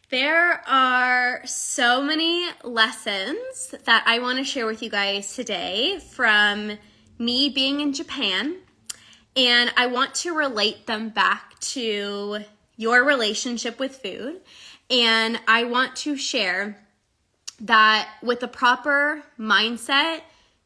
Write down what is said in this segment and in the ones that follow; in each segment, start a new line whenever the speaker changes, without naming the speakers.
There are so many lessons that I want to share with you guys today from me being in Japan, and I want to relate them back to your relationship with food, and I want to share that with the proper mindset,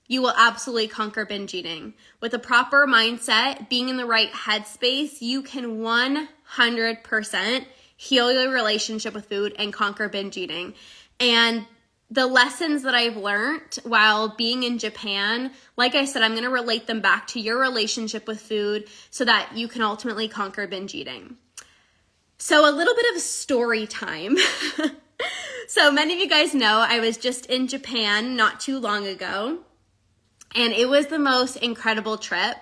you will absolutely conquer binge eating. With the proper mindset, being in the right headspace, you can 100% heal your relationship with food and conquer binge eating. And the lessons that I've learned while being in Japan, like I said, I'm going to relate them back to your relationship with food so that you can ultimately conquer binge eating. So a little bit of story time. So many of you guys know I was just in Japan not too long ago, and it was the most incredible trip.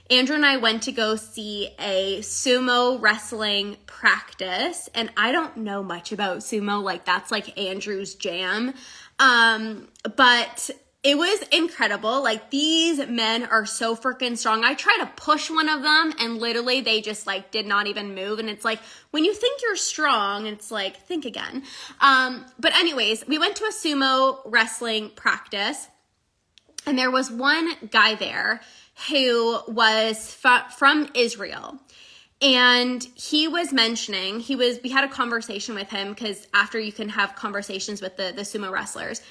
Andrew and I went to go see a sumo wrestling practice, and I don't know much about sumo, like that's like Andrew's jam, but it was incredible. Like, these men are so freaking strong. I tried to push one of them, and literally they just like did not even move, and it's like, when you think you're strong, it's like, think again. But anyways, we went to a sumo wrestling practice, and there was one guy there who was from Israel. And he was mentioning, we had a conversation with him, because after you can have conversations with the sumo wrestlers.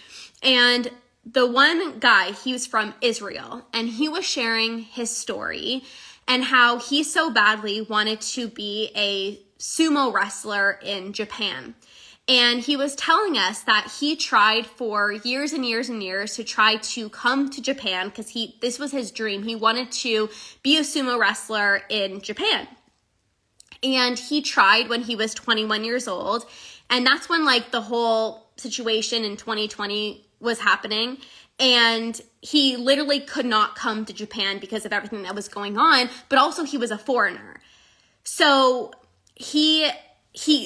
And the one guy, he was from Israel, and he was sharing his story and how he so badly wanted to be a sumo wrestler in Japan. And he was telling us that he tried for years and years and years to try to come to Japan, because this was his dream. He wanted to be a sumo wrestler in Japan. And he tried when he was 21 years old. And that's when like the whole situation in 2020 was happening. And he literally could not come to Japan because of everything that was going on. But also he was a foreigner. So he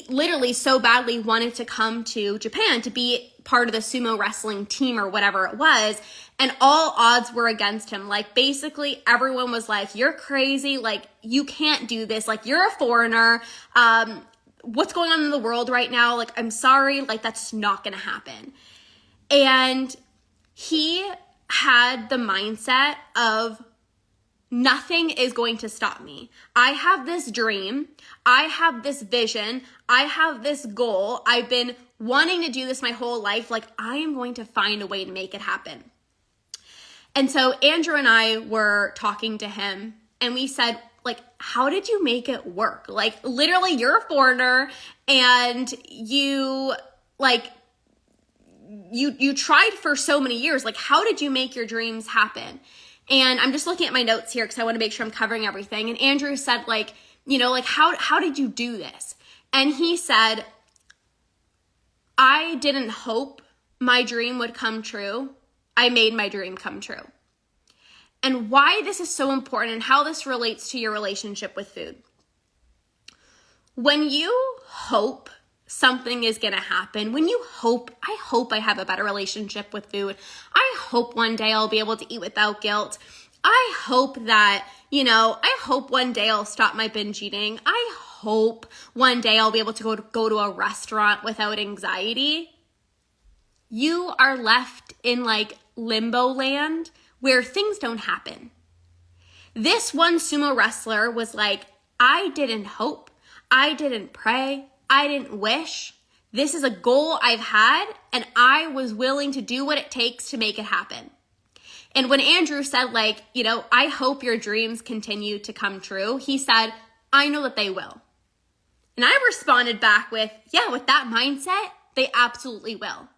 literally so badly wanted to come to Japan to be part of the sumo wrestling team or whatever it was. And all odds were against him. Like, basically everyone was like, you're crazy. Like, you can't do this. Like, you're a foreigner. What's going on in the world right now? Like, I'm sorry. Like, that's not going to happen. And he had the mindset of, nothing is going to stop me. I have this dream. I have this vision. I have this goal. I've been wanting to do this my whole life. Like, I am going to find a way to make it happen. And so Andrew and I were talking to him, and we said, like, how did you make it work? Like, literally, you're a foreigner, and you tried for so many years. Like, how did you make your dreams happen? And I'm just looking at my notes here because I want to make sure I'm covering everything. And Andrew said, like, you know, like, how did you do this? And he said, I didn't hope my dream would come true. I made my dream come true. And why this is so important and how this relates to your relationship with food. When you hope something is going to happen, when you hope, I hope I have a better relationship with food. I hope one day I'll be able to eat without guilt. I hope that, I hope one day I'll stop my binge eating. I hope one day I'll be able to go to a restaurant without anxiety. You are left in like limbo land where things don't happen. This one sumo wrestler was like, I didn't hope. I didn't pray. I didn't wish. This is a goal I've had, and I was willing to do what it takes to make it happen. And when Andrew said, like, I hope your dreams continue to come true, he said, I know that they will. And I responded back with, yeah, with that mindset, they absolutely will.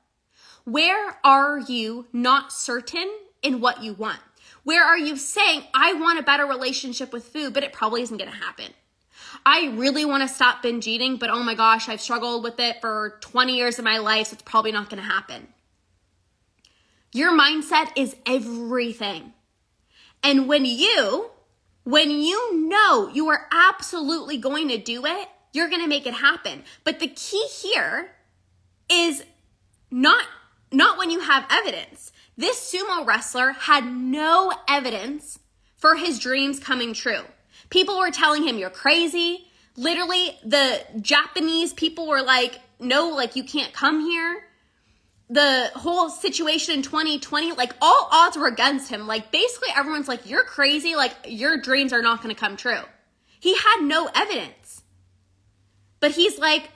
Where are you not certain in what you want? Where are you saying, I want a better relationship with food, but it probably isn't going to happen? I really want to stop binge eating, but oh my gosh, I've struggled with it for 20 years of my life, so it's probably not going to happen. Your mindset is everything. And when you know you are absolutely going to do it, you're going to make it happen. But the key here is not when you have evidence. This sumo wrestler had no evidence for his dreams coming true. People were telling him, you're crazy. Literally, the Japanese people were like, no, like, you can't come here. The whole situation in 2020, like, all odds were against him. Like, basically, everyone's like, you're crazy. Like, your dreams are not going to come true. He had no evidence. But he's like,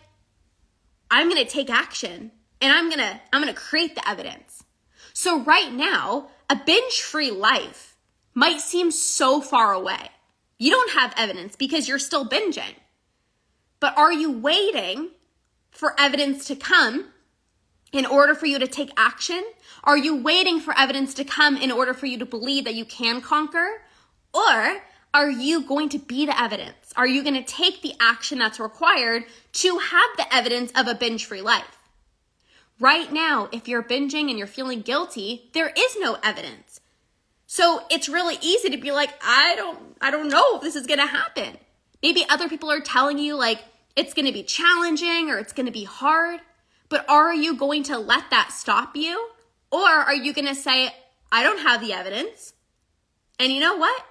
I'm going to take action, and I'm going to create the evidence. So right now, a binge-free life might seem so far away. You don't have evidence because you're still binging. But are you waiting for evidence to come in order for you to take action? Are you waiting for evidence to come in order for you to believe that you can conquer? Or are you going to be the evidence? Are you going to take the action that's required to have the evidence of a binge-free life? Right now, if you're binging and you're feeling guilty, there is no evidence. So it's really easy to be like, I don't know if this is going to happen. Maybe other people are telling you like it's going to be challenging or it's going to be hard, but are you going to let that stop you? Or are you going to say, I don't have the evidence, and you know what?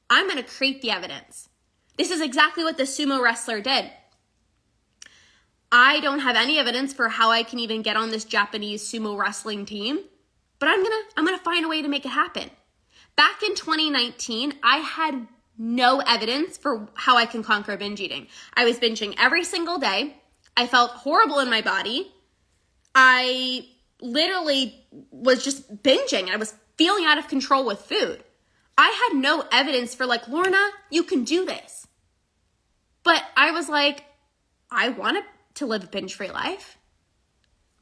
I'm going to create the evidence. This is exactly what the sumo wrestler did. I don't have any evidence for how I can even get on this Japanese sumo wrestling team, but I'm going to find a way to make it happen. Back in 2019, I had no evidence for how I can conquer binge eating. I was binging every single day. I felt horrible in my body. I literally was just binging. I was feeling out of control with food. I had no evidence for like, Lorna, you can do this. But I was like, I want to live a binge-free life.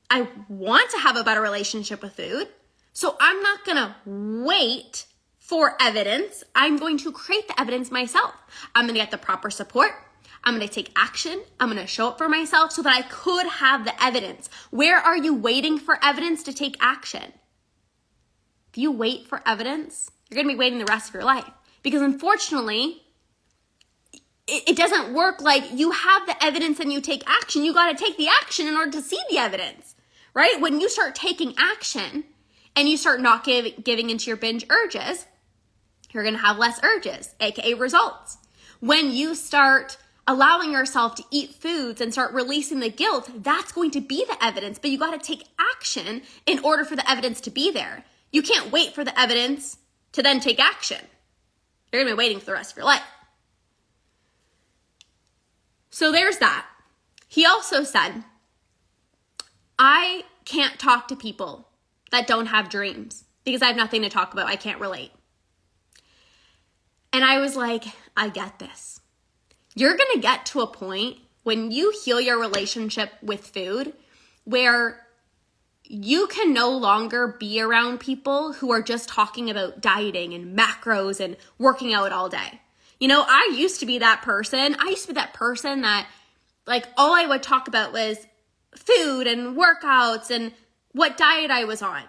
I want to have a better relationship with food. So I'm not going to wait for evidence. I'm going to create the evidence myself. I'm going to get the proper support. I'm going to take action. I'm going to show up for myself so that I could have the evidence. Where are you waiting for evidence to take action? If you wait for evidence, you're going to be waiting the rest of your life. Because unfortunately, it doesn't work like you have the evidence and you take action. You got to take the action in order to see the evidence, right? When you start taking action and you start not giving into your binge urges, you're going to have less urges, aka results. When you start allowing yourself to eat foods and start releasing the guilt, that's going to be the evidence, but you got to take action in order for the evidence to be there. You can't wait for the evidence to then take action. You're going to be waiting for the rest of your life. So there's that. He also said, I can't talk to people that don't have dreams because I have nothing to talk about. I can't relate. And I was like, I get this. You're going to get to a point when you heal your relationship with food where you can no longer be around people who are just talking about dieting and macros and working out all day. You know, I used to be that person. That like all I would talk about was food and workouts and what diet I was on.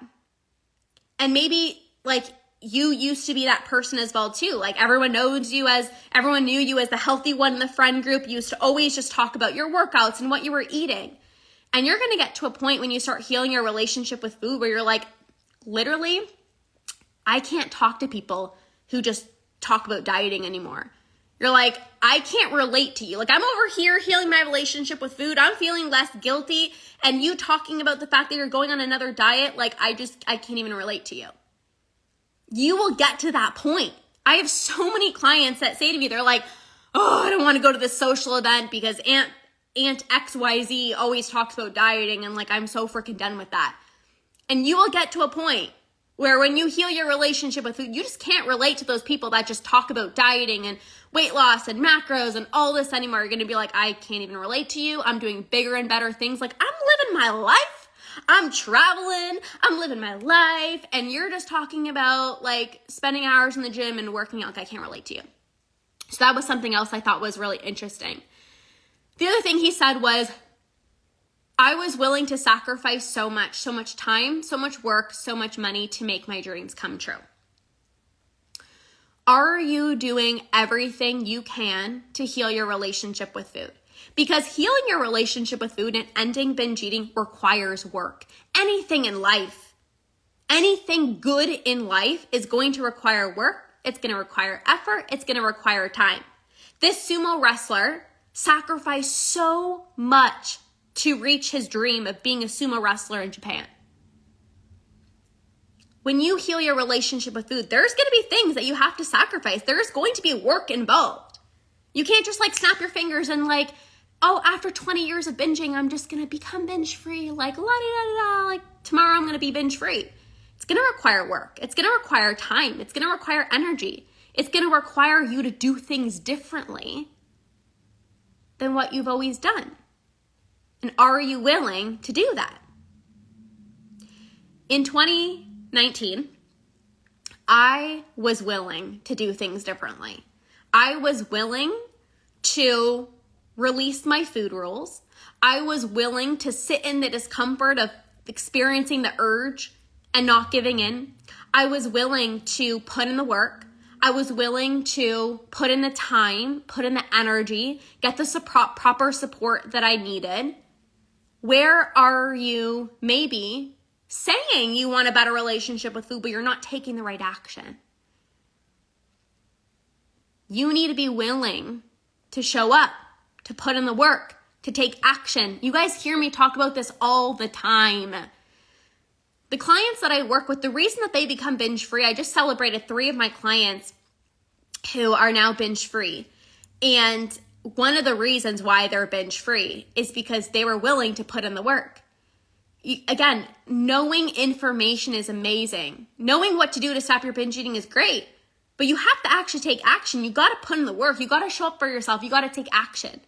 And maybe like you used to be that person as well too. Like everyone knew you as the healthy one in the friend group. You used to always just talk about your workouts and what you were eating. And you're going to get to a point when you start healing your relationship with food where you're like, literally, I can't talk to people who just talk about dieting anymore. You're like, I can't relate to you. Like I'm over here healing my relationship with food. I'm feeling less guilty. And you talking about the fact that you're going on another diet, like I can't even relate to you. You will get to that point. I have so many clients that say to me, they're like, oh, I don't want to go to this social event because Aunt XYZ always talks about dieting and like I'm so freaking done with that. And you will get to a point where when you heal your relationship with food, you just can't relate to those people that just talk about dieting and weight loss and macros and all this anymore. You're going to be like, I can't even relate to you. I'm doing bigger and better things. Like I'm living my life. I'm traveling. I'm living my life. And you're just talking about like spending hours in the gym and working out. Like I can't relate to you. So that was something else I thought was really interesting. The other thing he said was, I was willing to sacrifice so much time, so much work, so much money to make my dreams come true. Are you doing everything you can to heal your relationship with food? Because healing your relationship with food and ending binge eating requires work. Anything in life, anything good in life is going to require work. It's going to require effort. It's going to require time. This sumo wrestler sacrificed so much to reach his dream of being a sumo wrestler in Japan. When you heal your relationship with food, there's going to be things that you have to sacrifice. There's going to be work involved. You can't just like snap your fingers and like, oh, after 20 years of binging, I'm just going to become binge free. Like, la-di-da-da-da, like tomorrow I'm going to be binge free. It's going to require work. It's going to require time. It's going to require energy. It's going to require you to do things differently than what you've always done. And are you willing to do that? In 2019, I was willing to do things differently. I was willing to release my food rules. I was willing to sit in the discomfort of experiencing the urge and not giving in. I was willing to put in the work. I was willing to put in the time, put in the energy, get the proper support that I needed. Where are you maybe saying you want a better relationship with food, but you're not taking the right action? You need to be willing to show up, to put in the work, to take action. You guys hear me talk about this all the time. The clients that I work with, the reason that they become binge free, I just celebrated 3 of my clients who are now binge free. And one of the reasons why they're binge free is because they were willing to put in the work. Again, knowing information is amazing. Knowing what to do to stop your binge eating is great, but you have to actually take action. You got to put in the work. You got to show up for yourself. You got to take action,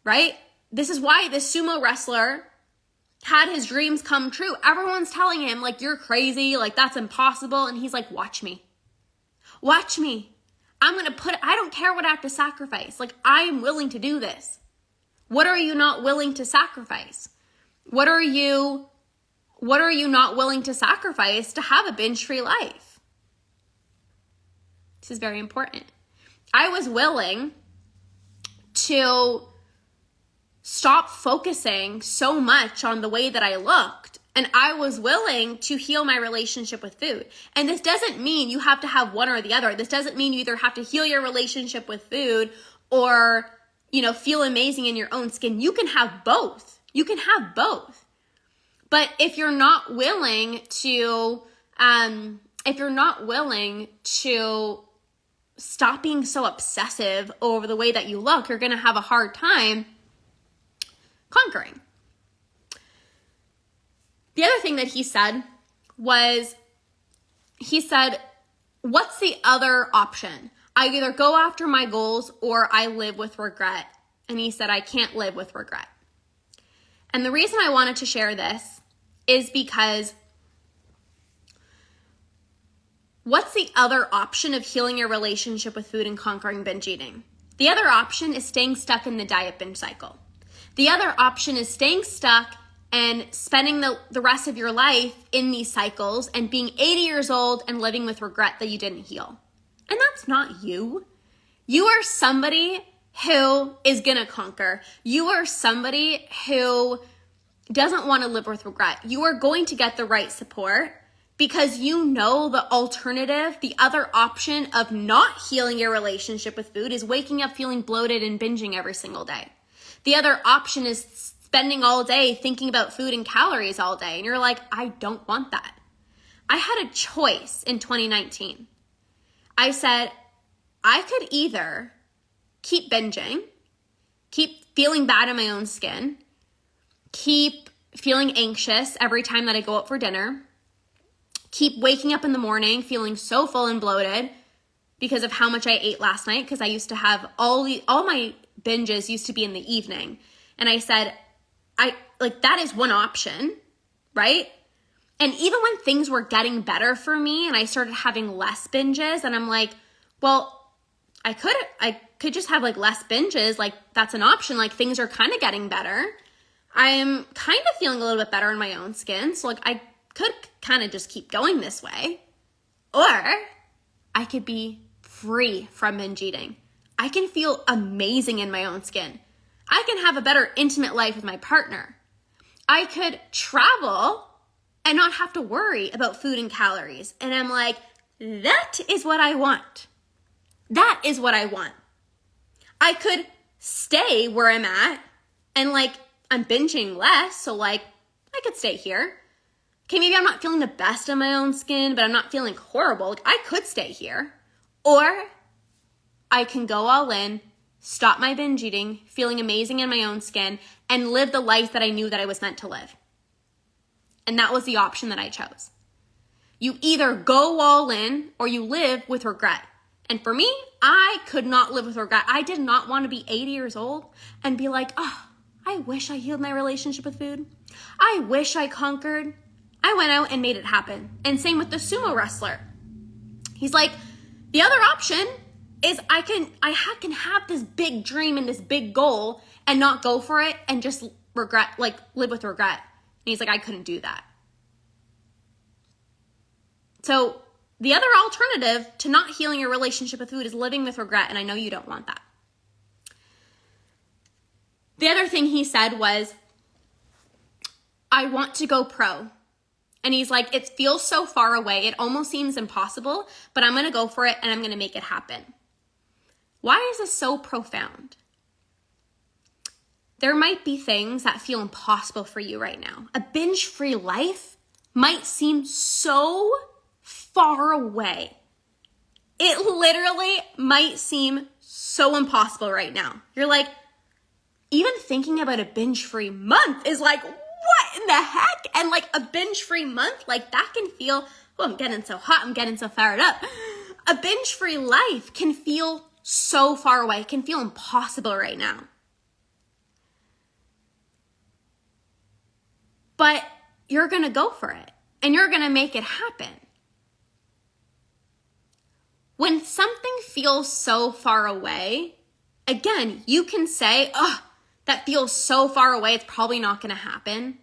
right? This is why this sumo wrestler had his dreams come true. Everyone's telling him like, you're crazy, like that's impossible. And he's like, watch me. Watch me. I don't care what I have to sacrifice. Like, I am willing to do this. What are you not willing to sacrifice? What are you not willing to sacrifice to have a binge-free life? This is very important. I was willing to stop focusing so much on the way that I looked. And I was willing to heal my relationship with food. And this doesn't mean you have to have one or the other. This doesn't mean you either have to heal your relationship with food or, feel amazing in your own skin. You can have both. You can have both. But if you're not willing to, stop being so obsessive over the way that you look, you're going to have a hard time conquering. The other thing that he said was, what's the other option? I either go after my goals or I live with regret. And he said, I can't live with regret. And the reason I wanted to share this is because what's the other option of healing your relationship with food and conquering binge eating? The other option is staying stuck in the diet binge cycle. The other option is staying stuck and spending the rest of your life in these cycles and being 80 years old and living with regret that you didn't heal. And that's not you. You are somebody who is going to conquer. You are somebody who doesn't want to live with regret. You are going to get the right support because you know the alternative, the other option of not healing your relationship with food is waking up feeling bloated and binging every single day. The other option is spending all day thinking about food and calories all day. And you're like, I don't want that. I had a choice in 2019. I said, I could either keep binging, keep feeling bad in my own skin, keep feeling anxious every time that I go out for dinner, keep waking up in the morning feeling so full and bloated because of how much I ate last night, because I used to have all my binges used to be in the evening. And I said, that is one option, right? And even when things were getting better for me and I started having less binges, and I'm like, well, I could just have less binges. That's an option. Things are kind of getting better. I'm kind of feeling a little bit better in my own skin. So I could kind of just keep going this way. Or I could be free from binge eating. I can feel amazing in my own skin. I can have a better intimate life with my partner. I could travel and not have to worry about food and calories. And I'm like, that is what I want. That is what I want. I could stay where I'm at and like I'm binging less, so like I could stay here. Okay, maybe I'm not feeling the best in my own skin, but I'm not feeling horrible. Like, I could stay here. Or I can go all in, stop my binge eating, feeling amazing in my own skin, and live the life that I knew that I was meant to live. And that was the option that I chose. You either go all in or you live with regret. And for me, I could not live with regret. I did not want to be 80 years old and be like, oh, I wish I healed my relationship with food. I wish I conquered. I went out and made it happen. And same with the sumo wrestler. He's like, the other option is I can have this big dream and this big goal and not go for it and just regret, like live with regret. And he's like, I couldn't do that. So the other alternative to not healing your relationship with food is living with regret. And I know you don't want that. The other thing he said was, I want to go pro. And he's like, it feels so far away. It almost seems impossible, but I'm going to go for it and I'm going to make it happen. Why is this so profound? There might be things that feel impossible for you right now. A binge-free life might seem so far away. It literally might seem so impossible right now. You're like, even thinking about a binge-free month is like, what in the heck? And like a binge-free month, like that can feel, oh, I'm getting so hot, I'm getting so fired up. A binge-free life can feel so far away. It can feel impossible right now. But you're going to go for it and you're going to make it happen. When something feels so far away, again, you can say, oh, that feels so far away, it's probably not going to happen.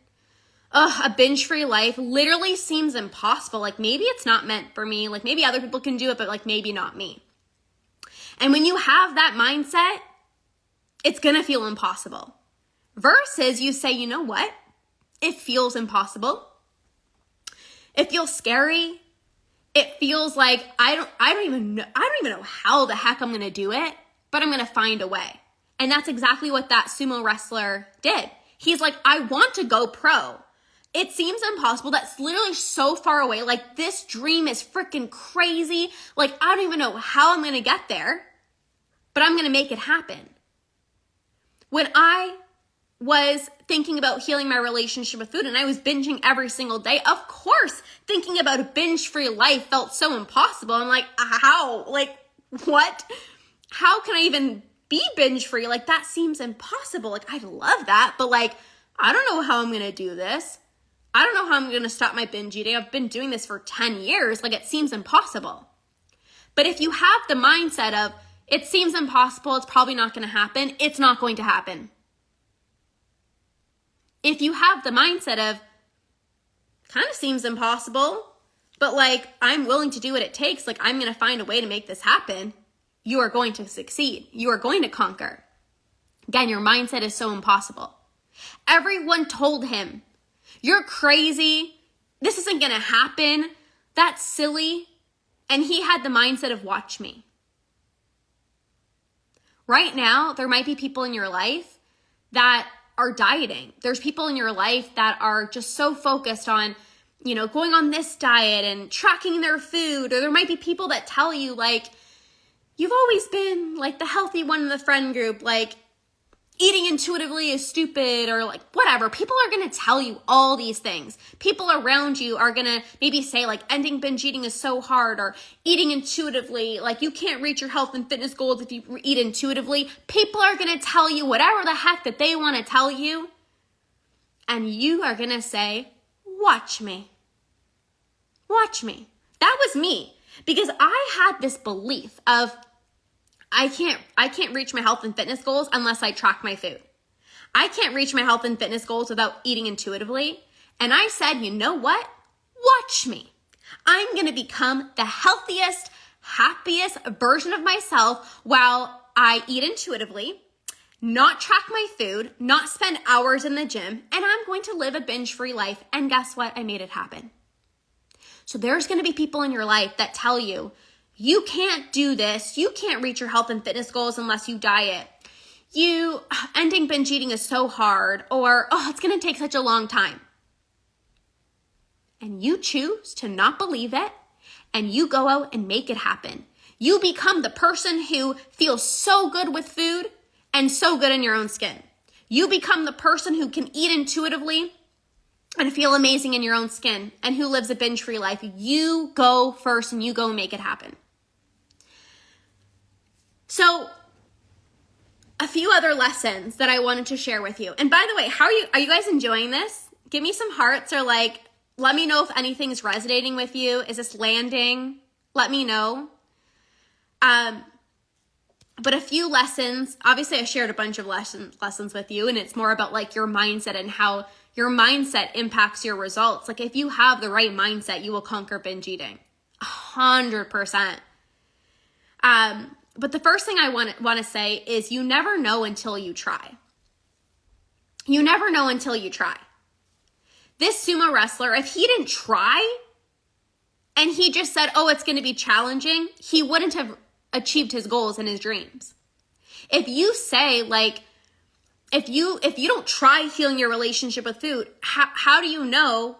A binge-free life literally seems impossible. Like maybe it's not meant for me. Like maybe other people can do it, but like maybe not me. And when you have that mindset, it's going to feel impossible. Versus you say, you know what? It feels impossible. It feels scary. It feels like I don't even know how the heck I'm going to do it, but I'm going to find a way. And that's exactly what that sumo wrestler did. He's like, I want to go pro. It seems impossible. That's literally so far away. Like this dream is freaking crazy. Like I don't even know how I'm going to get there, but I'm going to make it happen. When I was thinking about healing my relationship with food and I was binging every single day, of course, thinking about a binge-free life felt so impossible. I'm like, how? Like, what? How can I even be binge-free? Like, that seems impossible. Like, I love that, but like, I don't know how I'm going to do this. I don't know how I'm going to stop my binge eating. I've been doing this for 10 years. Like, it seems impossible. But if you have the mindset of, it seems impossible, it's probably not going to happen, it's not going to happen. If you have the mindset of, kind of seems impossible, but like, I'm willing to do what it takes, like, I'm going to find a way to make this happen, you are going to succeed. You are going to conquer. Again, your mindset is so impossible. Everyone told him, you're crazy. This isn't going to happen. That's silly. And he had the mindset of, watch me. Right now, there might be people in your life that are dieting. There's people in your life that are just so focused on, going on this diet and tracking their food. Or there might be people that tell you, like, you've always been like the healthy one in the friend group, like eating intuitively is stupid, or like whatever. People are going to tell you all these things. People around you are going to maybe say like ending binge eating is so hard, or eating intuitively, like you can't reach your health and fitness goals if you eat intuitively. People are going to tell you whatever the heck that they want to tell you. And you are going to say, watch me. Watch me. That was me. Because I had this belief of, I can't reach my health and fitness goals unless I track my food. I can't reach my health and fitness goals without eating intuitively. And I said, you know what? Watch me. I'm going to become the healthiest, happiest version of myself while I eat intuitively, not track my food, not spend hours in the gym, and I'm going to live a binge-free life. And guess what? I made it happen. So there's going to be people in your life that tell you, you can't do this. You can't reach your health and fitness goals unless you diet. ending binge eating is so hard, or, oh, it's going to take such a long time. And you choose to not believe it, and you go out and make it happen. You become the person who feels so good with food and so good in your own skin. You become the person who can eat intuitively and feel amazing in your own skin and who lives a binge-free life. You go first and you go make it happen. So, a few other lessons that I wanted to share with you. And by the way, are you guys enjoying this? Give me some hearts, or like, let me know if anything's resonating with you. Is this landing? Let me know. But a few lessons, obviously I shared a bunch of lessons with you, and it's more about like your mindset and how your mindset impacts your results. Like if you have the right mindset, you will conquer binge eating 100%. But the first thing I want to say is you never know until you try. You never know until you try. This sumo wrestler, if he didn't try and he just said, oh, it's going to be challenging, he wouldn't have achieved his goals and his dreams. If you say like, if you don't try healing your relationship with food, how do you know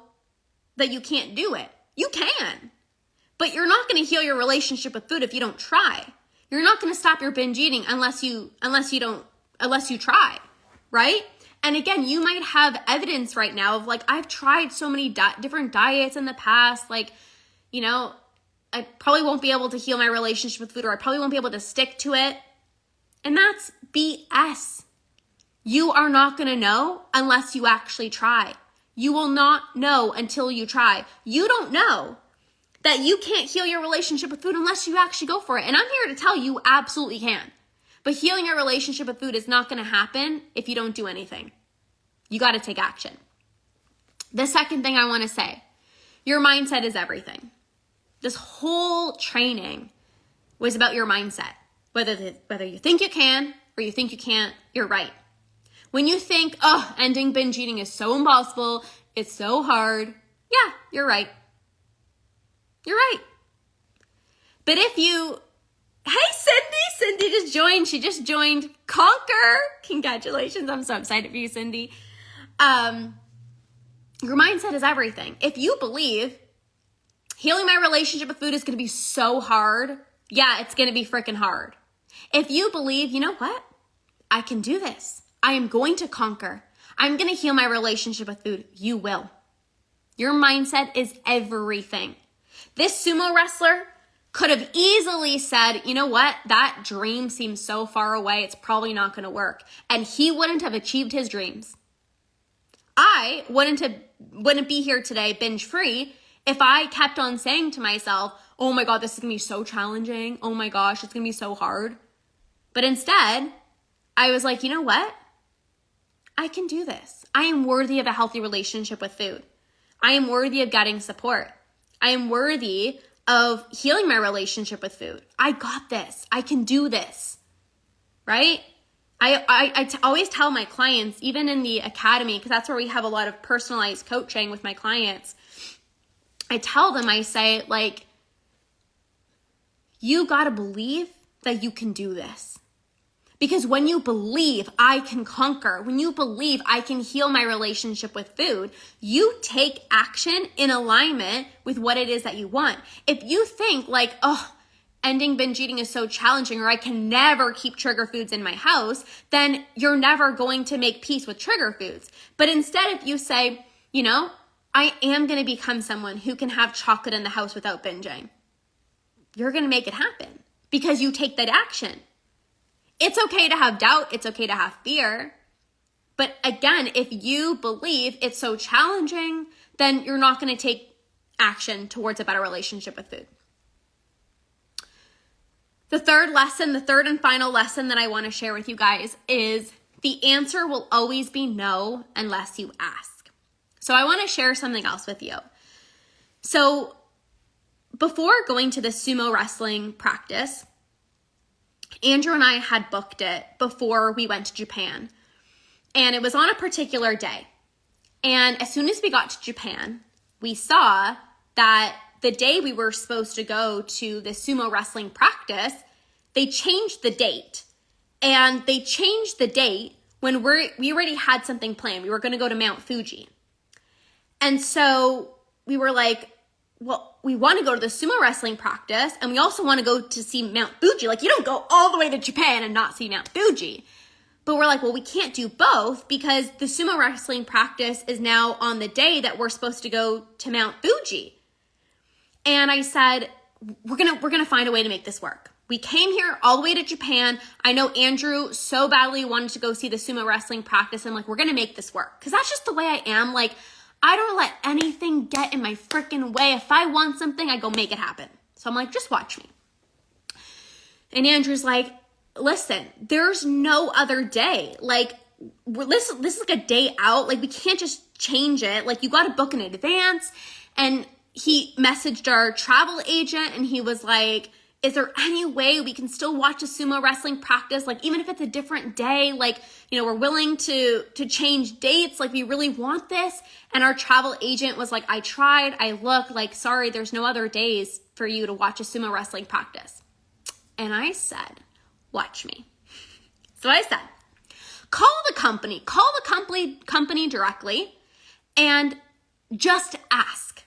that you can't do it? You can, but you're not going to heal your relationship with food if you don't try. You're not going to stop your binge eating unless you try, right? And again, you might have evidence right now of like, I've tried so many different diets in the past, like, you know, I probably won't be able to heal my relationship with food, or I probably won't be able to stick to it. And that's BS. You are not going to know unless you actually try. You will not know until you try. You don't know that you can't heal your relationship with food unless you actually go for it. And I'm here to tell you absolutely can. But healing your relationship with food is not going to happen if you don't do anything. You got to take action. The second thing I want to say, your mindset is everything. This whole training was about your mindset. Whether you think you can or you think you can't, you're right. When you think, oh, ending binge eating is so impossible, it's so hard, yeah, you're right. You're right. But if you, hey, Cindy just joined. She just joined Conquer. Congratulations. I'm so excited for you, Cindy. Your mindset is everything. If you believe healing my relationship with food is going to be so hard, yeah, it's going to be freaking hard. If you believe, you know what? I can do this. I am going to conquer. I'm going to heal my relationship with food. You will. Your mindset is everything. This sumo wrestler could have easily said, you know what? That dream seems so far away. It's probably not going to work. And he wouldn't have achieved his dreams. I wouldn't be here today binge free if I kept on saying to myself, oh my God, this is going to be so challenging. Oh my gosh, it's going to be so hard. But instead, I was like, you know what? I can do this. I am worthy of a healthy relationship with food. I am worthy of getting support. I am worthy of healing my relationship with food. I got this. I can do this, right? I always tell my clients, even in the academy, because that's where we have a lot of personalized coaching with my clients. I tell them, I say, like, you got to believe that you can do this. Because when you believe I can conquer, when you believe I can heal my relationship with food, you take action in alignment with what it is that you want. If you think like, oh, ending binge eating is so challenging, or I can never keep trigger foods in my house, then you're never going to make peace with trigger foods. But instead, if you say, you know, I am going to become someone who can have chocolate in the house without binging, you're going to make it happen because you take that action. It's okay to have doubt. It's okay to have fear. But again, if you believe it's so challenging, then you're not going to take action towards a better relationship with food. The third and final lesson that I want to share with you guys is the answer will always be no unless you ask. So I want to share something else with you. So before going to the sumo wrestling practice, Andrew and I had booked it before we went to Japan. And it was on a particular day. And as soon as we got to Japan, we saw that the day we were supposed to go to the sumo wrestling practice, they changed the date. And they changed the date when we already had something planned. We were going to go to Mount Fuji. And so we were like, well, we want to go to the sumo wrestling practice, and we also want to go to see Mount Fuji. Like, you don't go all the way to Japan and not see Mount Fuji. But we're like, well, we can't do both because the sumo wrestling practice is now on the day that we're supposed to go to Mount Fuji. And I said, we're gonna find a way to make this work. We came here all the way to Japan. I know Andrew so badly wanted to go see the sumo wrestling practice. I'm like, we're gonna make this work. Because that's just the way I am. Like, I don't let anything get in my freaking way. If I want something, I go make it happen. So I'm like, just watch me. And Andrew's like, listen, there's no other day. Like, this is like a day out. Like, we can't just change it. Like, you got to book in advance. And he messaged our travel agent and he was like, is there any way we can still watch a sumo wrestling practice? Like, even if it's a different day, like, you know, we're willing to change dates. Like, we really want this. And our travel agent was like, I tried, I looked, like, sorry, there's no other days for you to watch a sumo wrestling practice. And I said, watch me. So I said, call the company directly and just ask.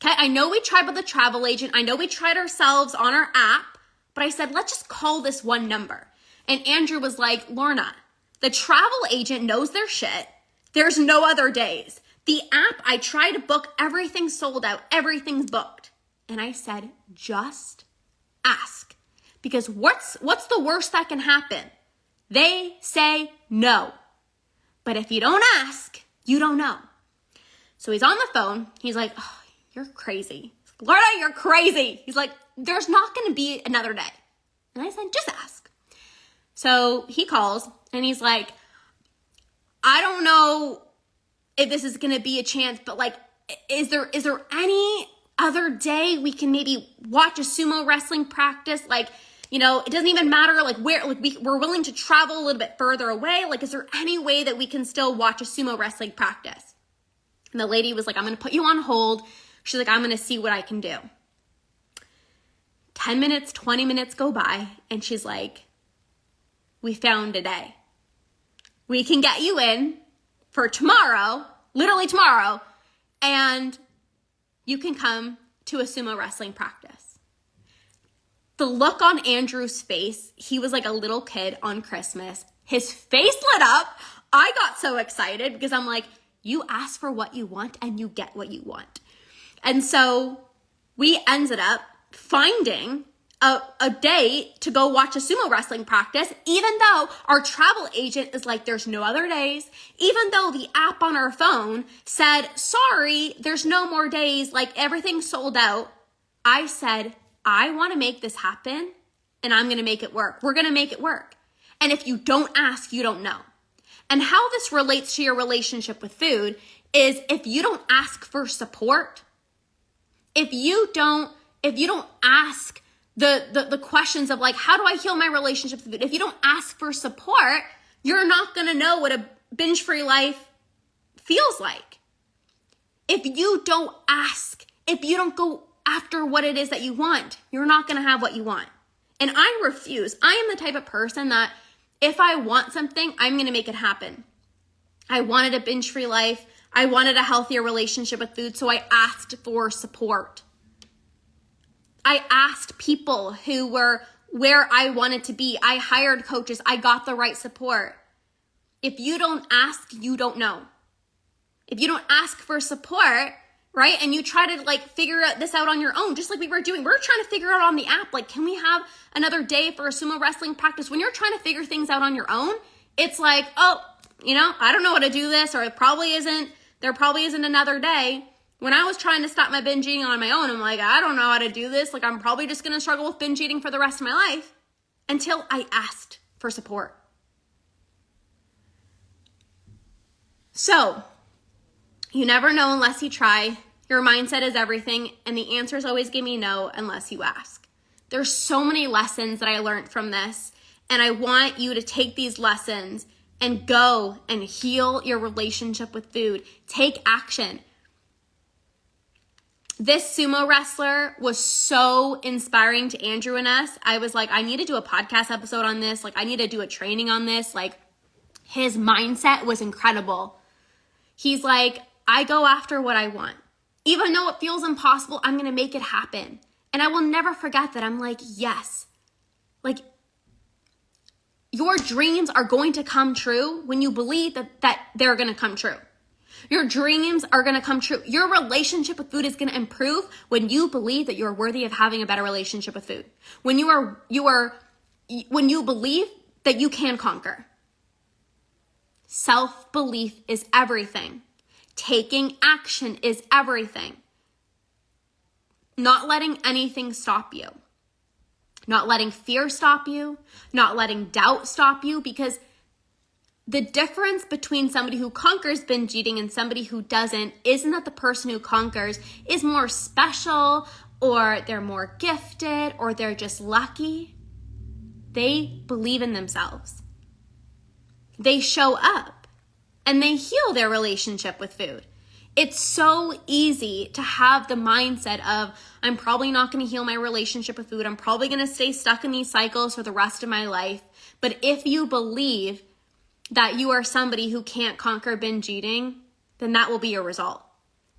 Okay, I know we tried with the travel agent. I know we tried ourselves on our app, but I said, let's just call this one number. And Andrew was like, Lorna, the travel agent knows their shit. There's no other days. The app, I tried to book, everything's sold out, everything's booked. And I said, just ask. Because what's the worst that can happen? They say no. But if you don't ask, you don't know. So he's on the phone. He's like, oh, you're crazy. Lorna, you're crazy. He's like, there's not going to be another day. And I said, just ask. So he calls and he's like, I don't know if this is going to be a chance, but like, is there any other day we can maybe watch a sumo wrestling practice? Like, you know, it doesn't even matter like where, like we're willing to travel a little bit further away. Like, is there any way that we can still watch a sumo wrestling practice? And the lady was like, I'm going to put you on hold. She's like, I'm going to see what I can do. 10 minutes, 20 minutes go by, and she's like, we found a day. We can get you in for tomorrow, literally tomorrow, and you can come to a sumo wrestling practice. The look on Andrew's face, he was like a little kid on Christmas. His face lit up. I got so excited because I'm like, you ask for what you want and you get what you want. And so we ended up finding a day to go watch a sumo wrestling practice, even though our travel agent is like, there's no other days, even though the app on our phone said, sorry, there's no more days, like everything's sold out. I said, I want to make this happen and I'm going to make it work. We're going to make it work. And if you don't ask, you don't know. And how this relates to your relationship with food is if you don't ask for support, if you don't ask the questions of like, how do I heal my relationship with food? If you don't ask for support, you're not going to know what a binge-free life feels like. If you don't ask, if you don't go after what it is that you want, you're not going to have what you want. And I refuse. I am the type of person that if I want something, I'm going to make it happen. I wanted a binge-free life. I wanted a healthier relationship with food, so I asked for support. I asked people who were where I wanted to be. I hired coaches. I got the right support. If you don't ask, you don't know. If you don't ask for support, right, and you try to like figure this out on your own, just like we were doing, we're trying to figure out on the app, like, can we have another day for a sumo wrestling practice? When you're trying to figure things out on your own, it's like, oh, you know, I don't know how to do this, or there probably isn't another day. When I was trying to stop my binge eating on my own, I'm like, I don't know how to do this. Like, I'm probably just going to struggle with binge eating for the rest of my life until I asked for support. So, you never know unless you try. Your mindset is everything, and the answers always give me no unless you ask. There's so many lessons that I learned from this, and I want you to take these lessons and go and heal your relationship with food. Take action. This sumo wrestler was so inspiring to Andrew and us. I was like, I need to do a podcast episode on this. Like, I need to do a training on this. Like, his mindset was incredible. He's like, I go after what I want. Even though it feels impossible, I'm going to make it happen. And I will never forget that. I'm like, yes. Like, your dreams are going to come true when you believe that they're going to come true. Your dreams are going to come true. Your relationship with food is going to improve when you believe that you're worthy of having a better relationship with food. When when you believe that you can conquer. Self-belief is everything. Taking action is everything. Not letting anything stop you. Not letting fear stop you. Not letting doubt stop you, because the difference between somebody who conquers binge eating and somebody who doesn't isn't that the person who conquers is more special or they're more gifted or they're just lucky. They believe in themselves. They show up and they heal their relationship with food. It's so easy to have the mindset of, I'm probably not going to heal my relationship with food. I'm probably going to stay stuck in these cycles for the rest of my life. But if you believe that you are somebody who can't conquer binge eating, then that will be your result.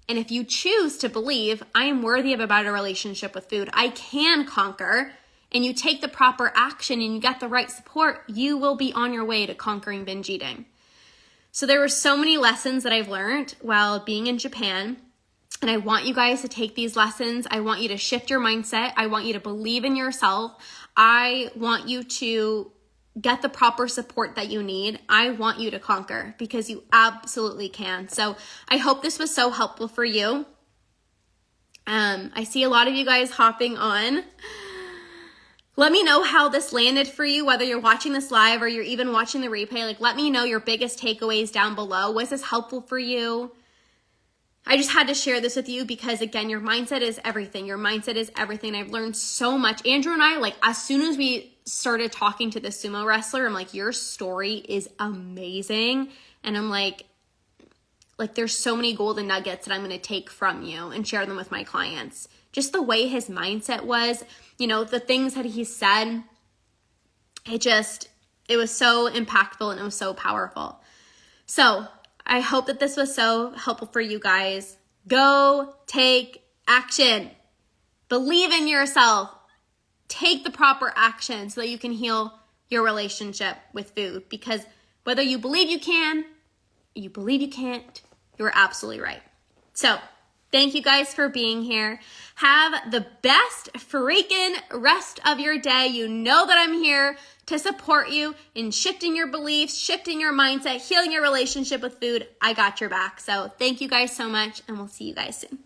And if you choose to believe, I am worthy of a better relationship with food, I can conquer, and you take the proper action and you get the right support, you will be on your way to conquering binge eating. So there were so many lessons that I've learned while being in Japan, and I want you guys to take these lessons. I want you to shift your mindset. I want you to believe in yourself. I want you to get the proper support that you need. I want you to conquer, because you absolutely can. So I hope this was so helpful for you. I see a lot of you guys hopping on. Let me know how this landed for you, whether you're watching this live or you're even watching the replay. Like, let me know your biggest takeaways down below. Was this helpful for you? I just had to share this with you because, again, your mindset is everything. Your mindset is everything. I've learned so much. Andrew and I, like, as soon as we started talking to the sumo wrestler, I'm like, your story is amazing. And I'm like, there's so many golden nuggets that I'm going to take from you and share them with my clients. Just the way his mindset was, you know, the things that he said, it was so impactful and it was so powerful. So I hope that this was so helpful for you guys. Go take action. Believe in yourself. Take the proper action so that you can heal your relationship with food. Because whether you believe you can, you believe you can't, you're absolutely right. So thank you guys for being here. Have the best freaking rest of your day. You know that I'm here to support you in shifting your beliefs, shifting your mindset, healing your relationship with food. I got your back. So thank you guys so much, and we'll see you guys soon.